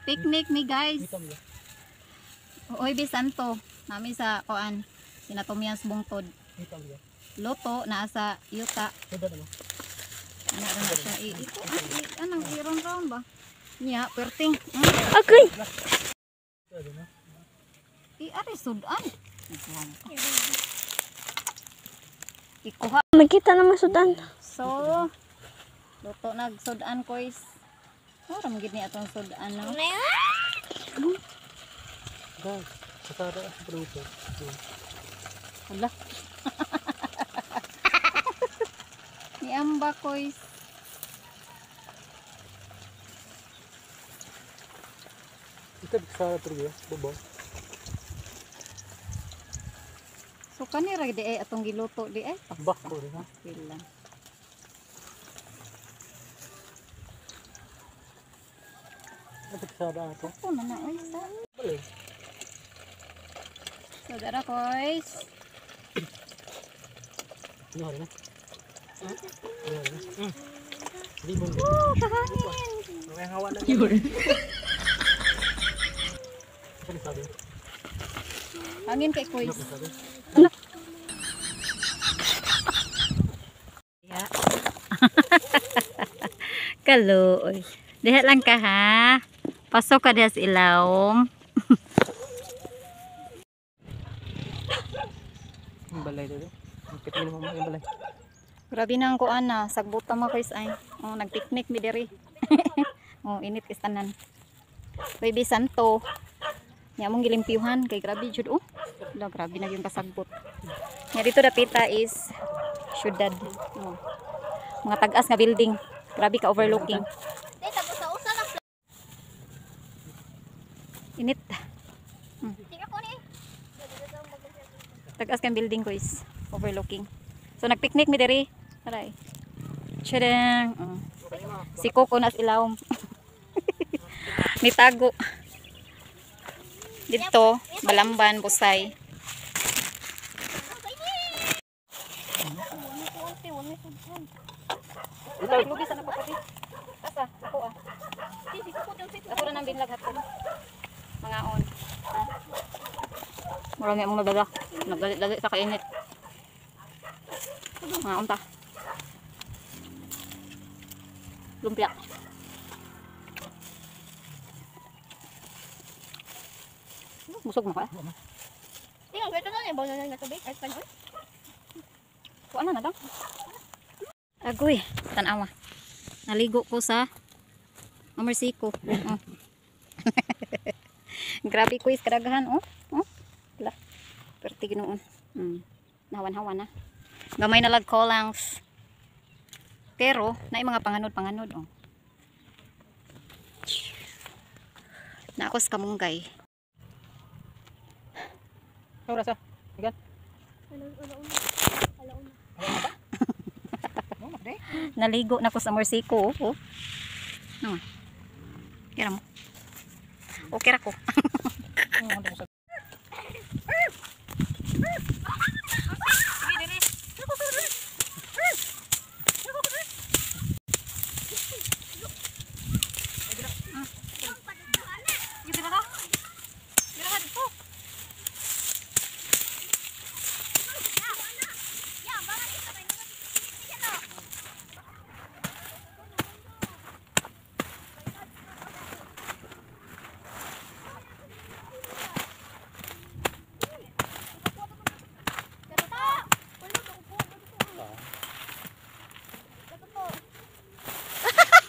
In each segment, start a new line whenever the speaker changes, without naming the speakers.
Picnic mi guys. Oy bisanto. Nami sa kuan. Sinatomias bungtod. Loto na sa yuta. Ano na siya ito anong irong round ba? Nya perting.
Okay.
Ari sudan. Ikuha.
Nakita naman sudan.
So, luto nagsudan ko is. Ram gid ni atong sudan no.
Guys, kasada sa produkto.
Hala. Ni amba ko is.
Ito kasada produkto, bobo.
So kanira di ay atong giluto di ay.
Bak ko rin ha.
Pila.
Ito kasada ako.
Ako na na oy sa.
Balik.
So dara ko is.
Ano rin ha? Ano rin ha? Limon.
Kahanin.
May hawa na yun. Ano sabi?
Hangin kay ko is.
Ano sabi?
Ya. Kaloy. Diha lang ka ha. Pasok ka diha sa ilawom.
Ang balay dito. Ang pitin mo yung balay.
Grabe na ang kuan na. Sagbuta mo guys ay. Oh, nagpiknik mi diri. Oh, init is tanan. Baby santo. Nya mong gilimpyuhan kay grabe jud oh. Wala, grabe na yung kasagbot. Nya dito dapita is syudad. Oh. Mga tagas nga building. Grabe ka overlooking. Init. Tagas kang building guys. Overlooking. So nagpiknik mi diri. Aray. Tadang. Oh. Si Coco nas ilawom. Nitago. Dito, Balamban, Busay. Lugi sana pa pati. Asa, ako ah. Ako na nang binlag hapon. Mga on. Marami mong nagdala. Nagdalit sa kainit. Mga on ta. Lumpia. Busog mo ka?
Tingnan ko ito na yung bola na tubig. Ay, paano?
Kuan na daw. Agoy, tanawa. Naligo ko sa Amersiko. Oh. Grabe quiz kadaghan oh. Oh. Wala. Perti ginoon. Nahawan-hawan na. Gamay na lag kolangs. Pero naay mga panganod-panganod oh. Naakos kamunggay.
Ora sa. Igan.
Naligo na ko sa Amersiko oh. Oh. Kira mo. Okay ra ko.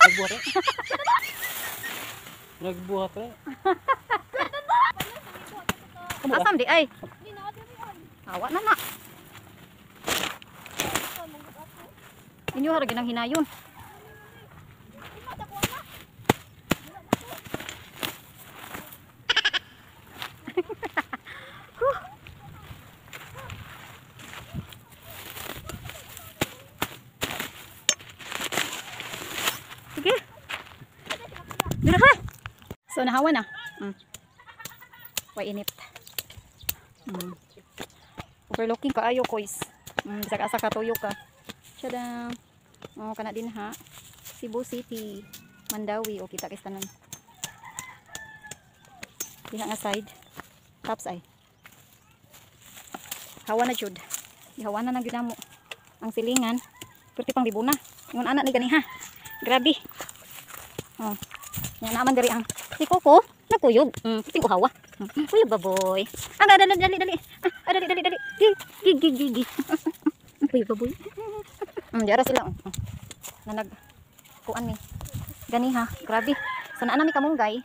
Nagbuhat eh. Nagbuhat eh.
Asam di ay. Awa na na. Inyo harag nang hinayon. Sige. Dira ka. So nahawa na. Way init. Overlooking ka ayo kois. Saka ka tuyo ka. Tada. Oh kana din ha. Cebu City, Mandawi o kita kis tanan. Diha nga side. Tops ay. Hawa na jud. Hawa na gyud namo. Ang silingan, perti pang libuna. Ingon anak ni gani ha. Grabe. Oh. Yan naman diri ang si Coco nagkuyog. Ting ko hawa. Kuyog baboy. Ah, dali. Dali. Gigi. Kuyog baboy. Diara sila. Na nag kuan ni. Gani ha. Grabe. Sana nami kamunggay.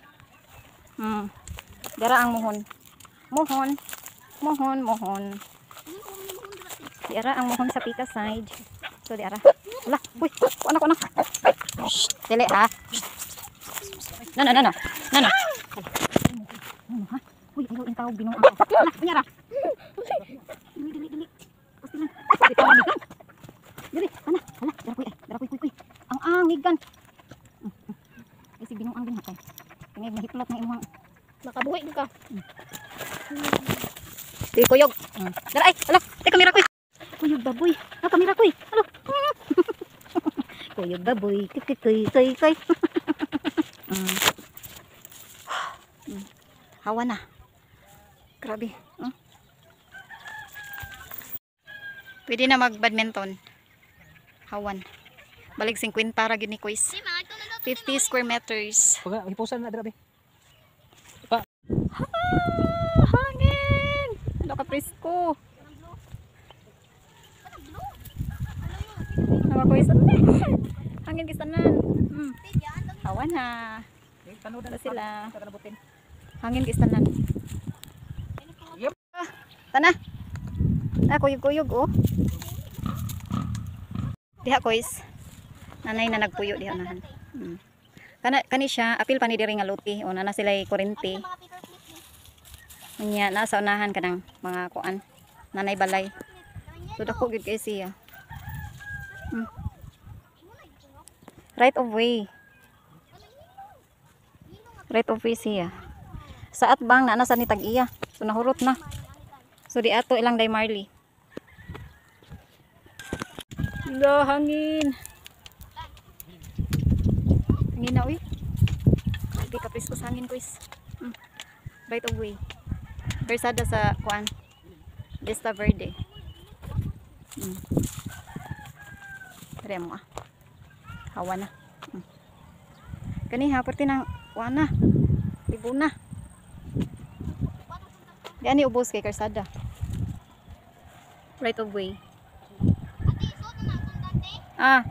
Diara ang mohon. Mohon. Diara ang mohon sa pika side. So diara. Wala. Uy, kuan ako na. Dili ha. No. Ano ha? Uy, ayaw in tawag binong ako. Wala, kunyara. Dili. Pastilan. Dili, ana. Hala, dara kuy. Ang angigan. Kasi binong ang binhatay. Tingay mahiplot na imong
Makabuhi ka.
di kuyog. Dara ay, hala, tay kamera kuy. Kuyog baboy. Ah, kamera kuy. Alo. Kuyog baboy. Kuy. Hawa na. Grabe. Pwede na mag-badminton. Hawan. Balik 50 ra gyud ni Kuis. 50 square meters.
Pag hipusan na grabe.
Hangin! Ano ka presko? Nawa Kuis. Hangin kisanan. Hawan na.
Tanood
Ano sila?
Tanabutin.
Hangin kisanan.
Yep.
Tana. Kuyog oh. Diha Kuis. Nanay na nagpuyo diha nahan. Kani siya apil pa ni diri nga luti o na sila kurente. Unya nasa unahan kanang mga kuan. Nanay balay. So dako gyud kay siya. Right of way. Right of way siya. Sa atbang na nasa ni tag-iya. So nahurot na. So di ato ilang day Marley. Hangin. Hangin na uy. Hindi ka presko sa hangin Kuis. Right of way. Versada sa kuan. Vista Verde. Tara mo ah. Hawa na. Kani ha perti nang kuan na. Libuna. Gani ubos kay Karsada. Right of way. Ah.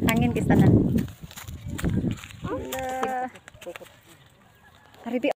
Hangin kisanan. Aribi